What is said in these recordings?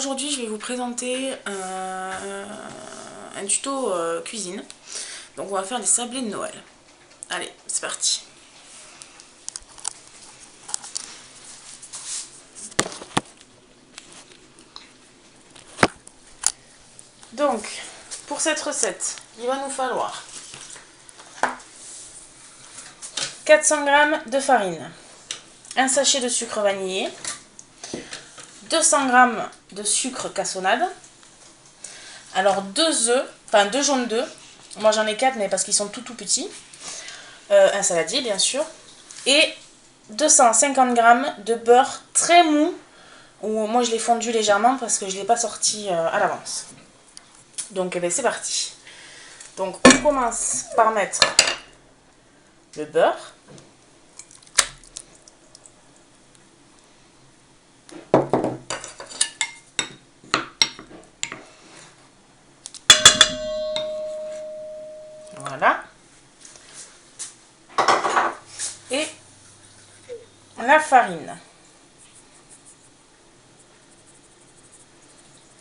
aujourd'hui je vais vous présenter un tuto cuisine. Donc on va faire des sablés de Noël. Allez, c'est parti. Donc, pour cette recette, il va nous falloir 400 g de farine, un sachet de sucre vanillé, 200 g de sucre cassonade, alors 2 œufs, enfin 2 jaunes d'œufs, moi j'en ai 4 mais parce qu'ils sont tout petits, un saladier bien sûr, et 250 g de beurre très mou, ou moi je l'ai fondu légèrement parce que je ne l'ai pas sorti à l'avance. Donc c'est parti. Donc on commence par mettre le beurre. Voilà. Et la farine.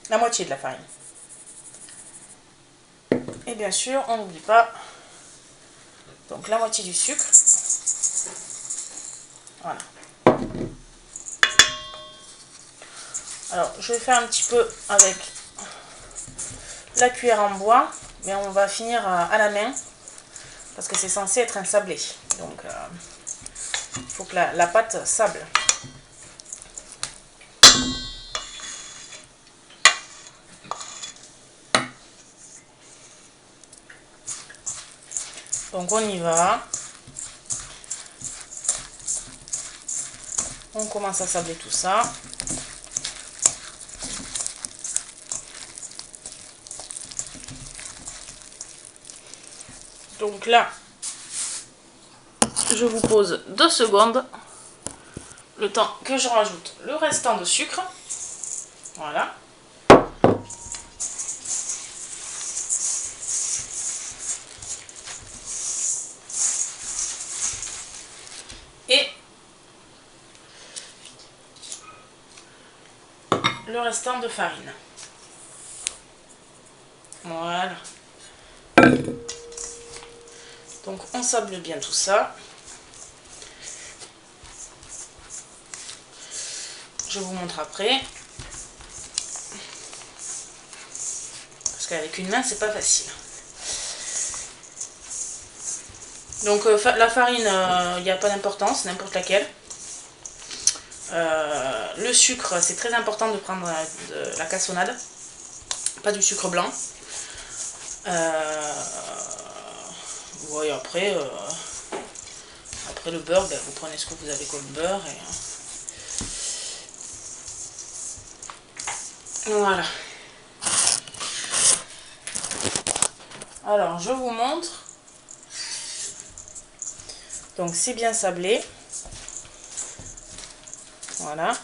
La moitié de la farine. Et bien sûr, on n'oublie pas donc la moitié du sucre. Voilà. Alors, je vais faire un petit peu avec la cuillère en bois, mais on va finir à la main parce que c'est censé être un sablé. Donc, il faut que la pâte sable. Donc, on y va. On commence à sabler tout ça. Donc là, je vous pose 2 secondes, le temps que je rajoute le restant de sucre. Voilà. Et le restant de farine. Voilà. Donc on sable bien tout ça. Je vous montre après. Parce qu'avec une main, c'est pas facile. Donc la farine, il n'y a pas d'importance, n'importe laquelle. Le sucre, c'est très important de prendre de la cassonade, pas du sucre blanc. Ouais, après le beurre, ben, vous prenez ce que vous avez comme beurre. Et voilà. Alors, je vous montre. Donc, c'est bien sablé. Voilà.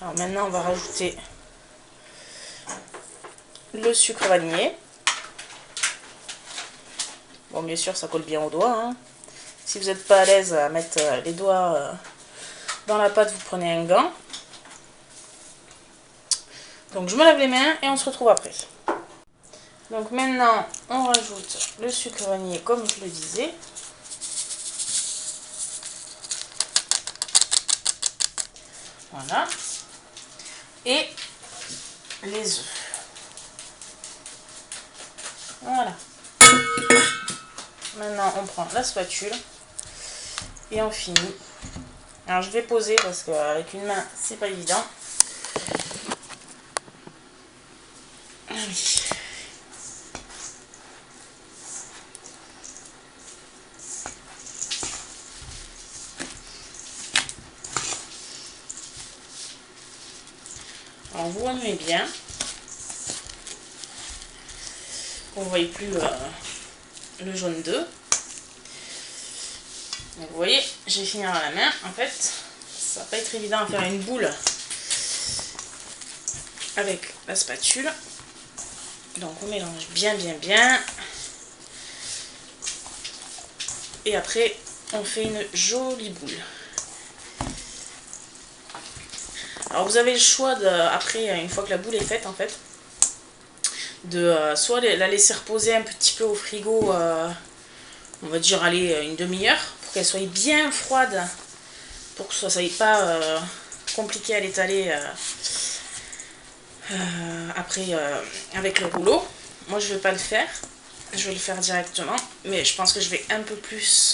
Alors, maintenant, on va rajouter le sucre vanillé. Bon, bien sûr, ça colle bien aux doigts. Hein. Si vous n'êtes pas à l'aise à mettre les doigts dans la pâte, vous prenez un gant. Donc, je me lave les mains et on se retrouve après. Donc, maintenant, on rajoute le sucre vanillé comme je le disais. Voilà. Et les œufs. Voilà. Maintenant, on prend la spatule et on finit. Alors, je vais poser parce qu'avec une main, c'est pas évident. Allez. Alors, vous remuez bien. Vous ne voyez plus le jaune d'œuf. Donc, vous voyez, j'ai fini à la main. En fait, ça va pas être évident à faire une boule avec la spatule. Donc, on mélange bien. Et après, on fait une jolie boule. Alors vous avez le choix, après, une fois que la boule est faite en fait, de soit la laisser reposer un petit peu au frigo, on va dire aller une demi-heure, pour qu'elle soit bien froide, pour que ça soit pas compliqué à l'étaler après avec le rouleau. Moi je vais pas le faire, je vais le faire directement, mais je pense que je vais un peu plus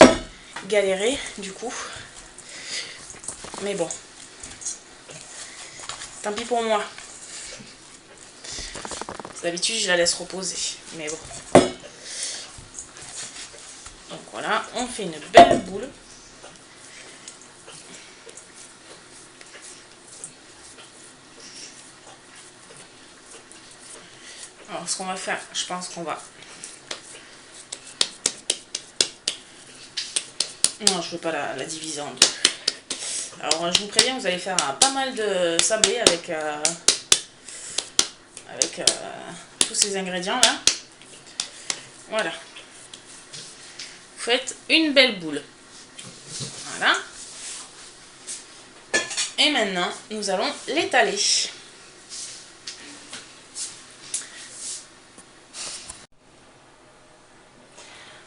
galérer du coup. Mais bon, tant pis pour moi. D'habitude je la laisse reposer, mais bon. Donc voilà, on fait une belle boule. Alors ce qu'on va faire, je pense qu'on va... Non, je ne veux pas la diviser en deux. Alors je vous préviens, vous allez faire pas mal de sablé avec tous ces ingrédients là. Voilà. Vous faites une belle boule. Voilà. Et maintenant, nous allons l'étaler.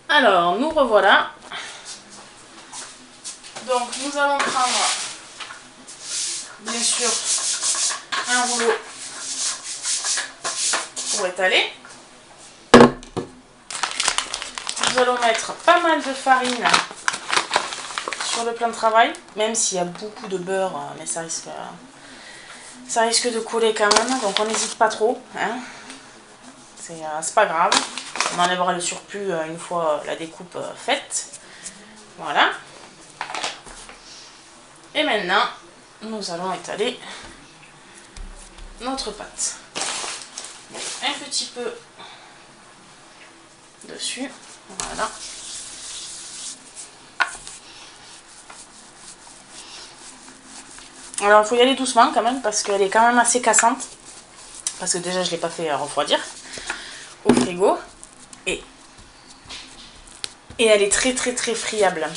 Alors, nous revoilà. Donc, nous allons prendre, bien sûr, un rouleau pour étaler. Nous allons mettre pas mal de farine sur le plan de travail, même s'il y a beaucoup de beurre, mais ça risque de coller quand même, donc on n'hésite pas trop, hein. C'est pas grave, on enlèvera le surplus une fois la découpe faite. Voilà. Et maintenant, nous allons étaler notre pâte. Un petit peu dessus, voilà. Alors il faut y aller doucement quand même parce qu'elle est quand même assez cassante. Parce que déjà je ne l'ai pas fait refroidir au frigo. Et elle est très friable.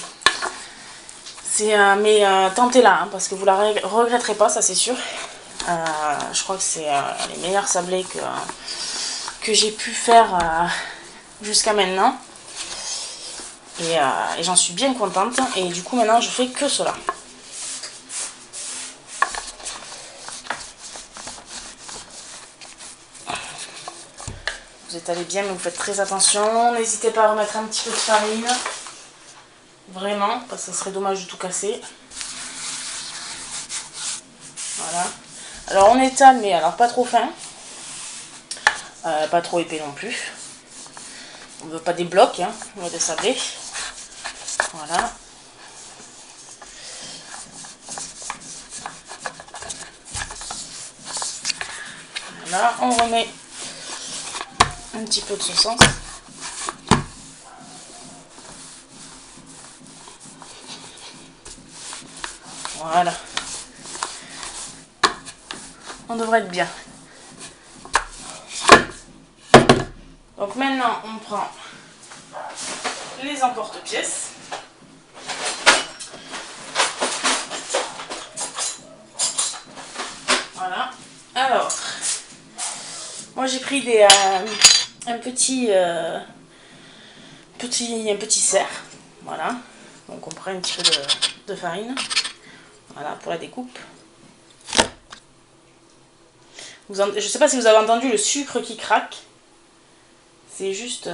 Mais tentez-la, hein, parce que vous la regretterez pas, ça c'est sûr. Je crois que c'est les meilleurs sablés que j'ai pu faire jusqu'à maintenant. Et j'en suis bien contente. Et du coup maintenant je fais que cela. Vous étalez bien, mais vous faites très attention. N'hésitez pas à remettre un petit peu de farine. Vraiment, parce que ça serait dommage de tout casser. Voilà. Alors on étale, mais alors pas trop fin. Pas trop épais non plus. On ne veut pas des blocs, hein, on veut des sablés. Voilà. Voilà, on remet un petit peu de ce sens. Voilà. On devrait être bien. Donc maintenant, on prend les emporte-pièces. Voilà. Alors, moi j'ai pris un petit cerf. Voilà. Donc on prend un petit peu de farine. Voilà, pour la découpe. Je ne sais pas si vous avez entendu le sucre qui craque. C'est juste...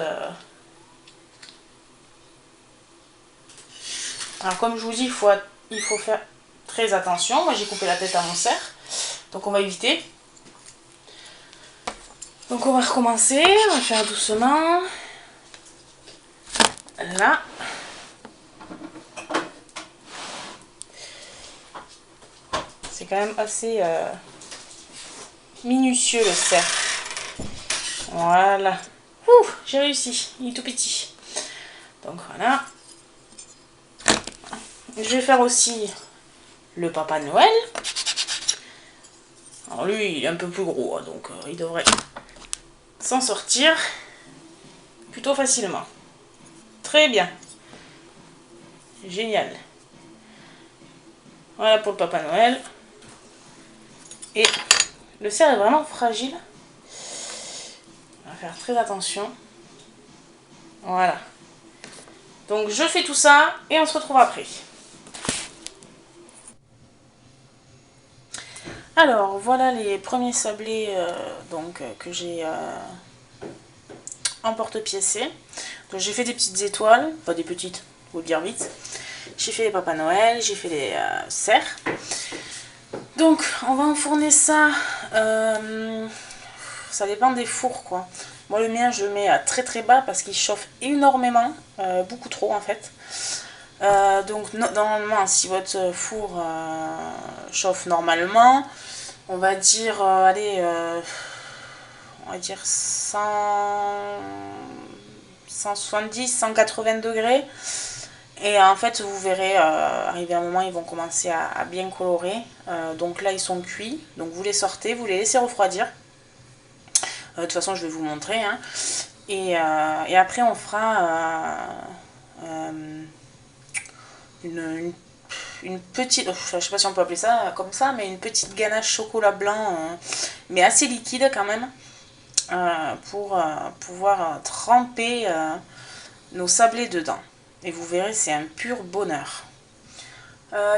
Alors comme je vous dis, il faut faire très attention. Moi j'ai coupé la tête à mon cerf. Donc on va éviter. Donc on va recommencer. On va faire doucement. Là. C'est quand même assez minutieux le cerf. Voilà. Ouh, j'ai réussi. Il est tout petit. Donc voilà. Je vais faire aussi le Papa Noël. Alors lui, il est un peu plus gros, donc il devrait s'en sortir plutôt facilement. Très bien. Génial. Voilà pour le Papa Noël. Et le cerf est vraiment fragile. On va faire très attention. Voilà. Donc je fais tout ça et on se retrouve après. Alors voilà les premiers sablés que j'ai en porte-pièce. Donc j'ai fait des petites étoiles, pas des petites, faut le dire vite. J'ai fait les Papa Noël, j'ai fait les cerfs. Donc on va enfourner ça. Ça dépend des fours quoi. Moi le mien je le mets à très très bas parce qu'il chauffe énormément, beaucoup trop en fait. Donc normalement si votre four chauffe normalement, on va dire allez on va dire 170, 180 degrés. Et en fait, vous verrez, arrivé à un moment, ils vont commencer à bien colorer. Donc là, ils sont cuits. Donc vous les sortez, vous les laissez refroidir. De toute façon, je vais vous montrer. Hein. Et après, on fera une petite... je sais pas si on peut appeler ça comme ça, mais une petite ganache chocolat blanc, mais assez liquide quand même. Pour pouvoir tremper nos sablés dedans. Et vous verrez, c'est un pur bonheur.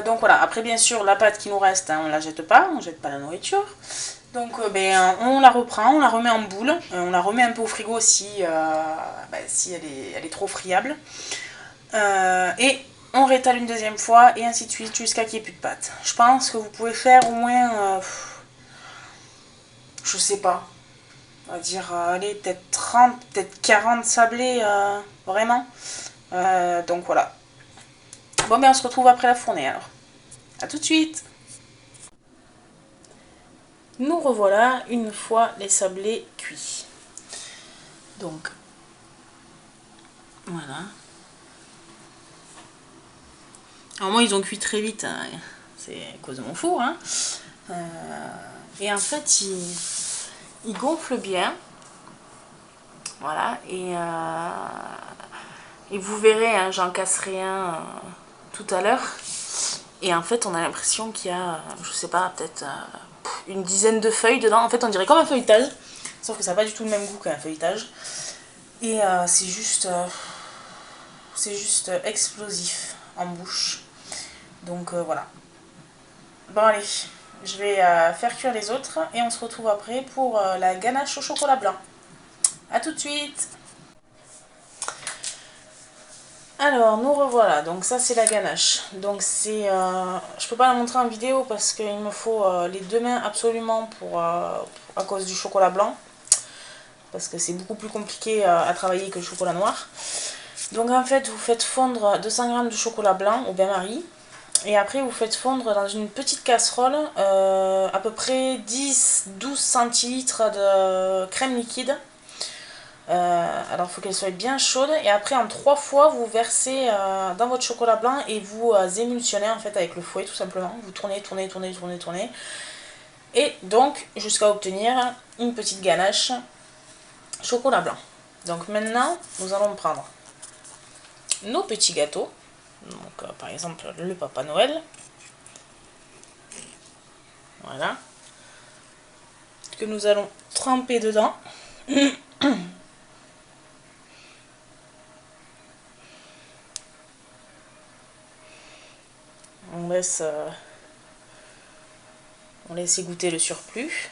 Donc voilà, après bien sûr, la pâte qui nous reste, hein, on la jette pas, on jette pas la nourriture. Donc on la reprend, on la remet en boule, on la remet un peu au frigo si elle est trop friable. Et on rétale une deuxième fois et ainsi de suite jusqu'à qu'il n'y ait plus de pâte. Je pense que vous pouvez faire au moins, je sais pas, on va dire, allez, peut-être 30, peut-être 40 sablés, vraiment. Donc voilà. Bon, ben on se retrouve après la fournée alors. A tout de suite. Nous revoilà une fois les sablés cuits. Donc, voilà. Alors moi, ils ont cuit très vite. Hein. C'est à cause de mon four. Hein. Et en fait, ils gonflent bien. Voilà. Et vous verrez, hein, j'en casserai un tout à l'heure. Et en fait, on a l'impression qu'il y a, je sais pas, peut-être une dizaine de feuilles dedans. En fait, on dirait comme un feuilletage. Sauf que ça n'a pas du tout le même goût qu'un feuilletage. Et c'est juste explosif en bouche. Donc voilà. Bon allez, je vais faire cuire les autres et on se retrouve après pour la ganache au chocolat blanc. A tout de suite. Alors nous revoilà, donc ça c'est la ganache. Donc c'est, je peux pas la montrer en vidéo parce qu'il me faut les deux mains absolument à cause du chocolat blanc. Parce que c'est beaucoup plus compliqué à travailler que le chocolat noir. Donc en fait vous faites fondre 200 g de chocolat blanc au bain-marie. Et après vous faites fondre dans une petite casserole à peu près 10-12 centilitres de crème liquide. Alors il faut qu'elle soit bien chaude. Et après en 3 fois vous versez dans votre chocolat blanc et vous émulsionnez en fait avec le fouet tout simplement. Vous tournez, tournez, tournez, tournez, tournez. Et donc jusqu'à obtenir une petite ganache chocolat blanc. Donc maintenant nous allons prendre nos petits gâteaux. Donc par exemple le Papa Noël. Voilà. Que nous allons tremper dedans. On laisse égoutter le surplus.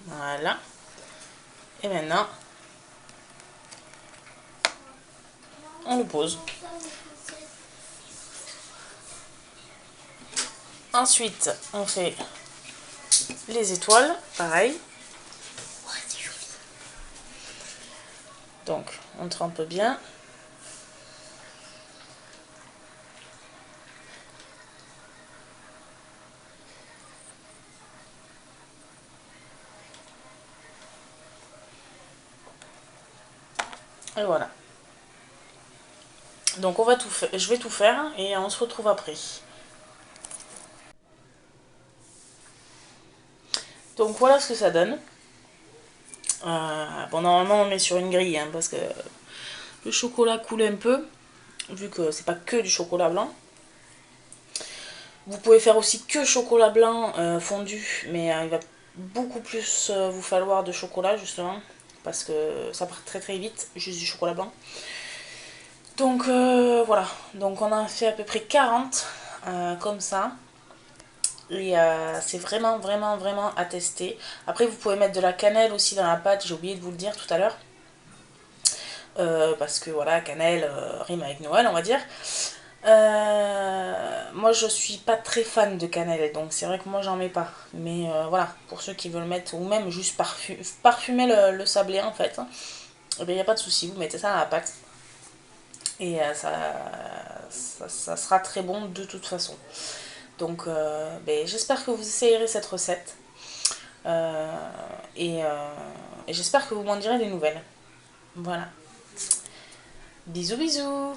Voilà. Et maintenant, on le pose. Ensuite, on fait les étoiles, pareil. Donc, on trempe bien. Et voilà. Donc on va tout faire, je vais tout faire et on se retrouve après. Donc voilà ce que ça donne. Bon normalement on met sur une grille hein, parce que le chocolat coule un peu, vu que c'est pas que du chocolat blanc. Vous pouvez faire aussi que chocolat blanc fondu, mais il va beaucoup plus vous falloir de chocolat justement, parce que ça part très très vite, juste du chocolat blanc. Donc voilà, donc on a fait à peu près 40 comme ça. Et c'est vraiment vraiment vraiment à tester. Après vous pouvez mettre de la cannelle aussi dans la pâte, j'ai oublié de vous le dire tout à l'heure. Parce que voilà, cannelle rime avec Noël on va dire. Moi je suis pas très fan de cannelle, donc c'est vrai que moi j'en mets pas. Mais voilà, pour ceux qui veulent mettre, ou même juste parfumer le sablé en fait, il n'y a pas de souci, vous mettez ça dans la pâte. Et ça sera très bon de toute façon. Donc ben, j'espère que vous essayerez cette recette. Euh, et, euh, et j'espère que vous m'en direz des nouvelles. Voilà. Bisous bisous.